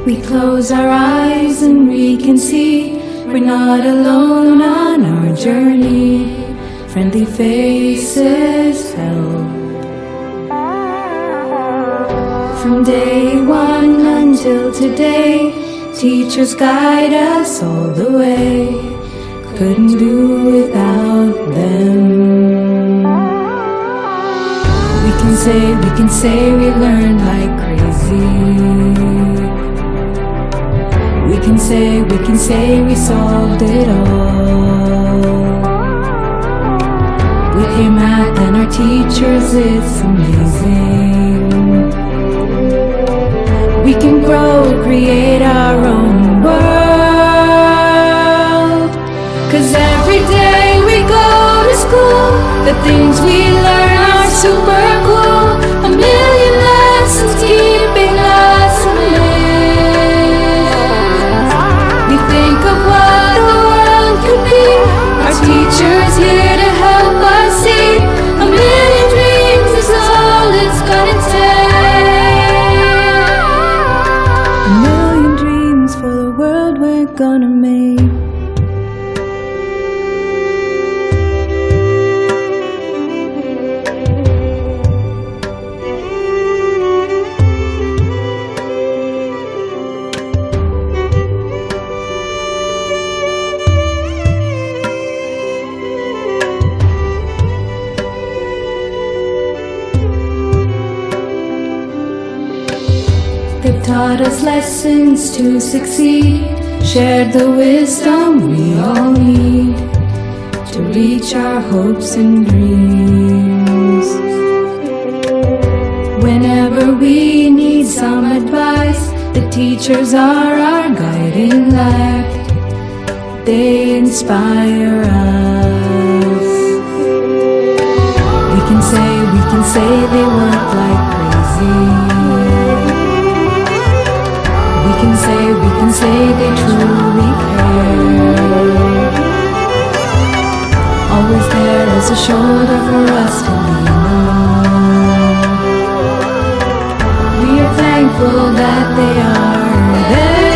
We close our eyes and we can see we're not alone on our journey. Friendly faces help. From day one until today, teachers guide us all the way. Couldn't do without them. We can say we learned like crazy. We can say we solved it all. With your math and our teachers, it's amazing. We can grow, create our own world. 'Cause every day we go to school, the things we learn are super cool. A million lessons keeping us amazed. We think of what the world could be. Our teachers here to help us see. A million dreams is all it's gonna take. A million dreams for the world we're gonna make. They've taught us lessons to succeed, shared the wisdom we all need to reach our hopes and dreams. Whenever we need some advice, the teachers are our guiding light. They inspire us. We can say they work like crazy. We can say they truly care. Always there as a shoulder for us to lean on. We are thankful that they are there.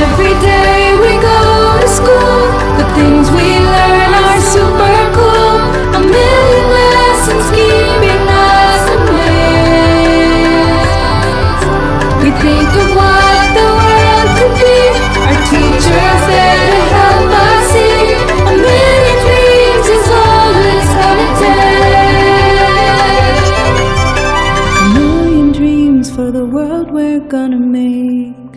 Every day we go to school, the things we learn are super cool. A million lessons keeping us amazed. We think of what the world could be. Our teachers there to help us see. A million dreams is all it's gonna take. A million dreams for the world we're gonna make.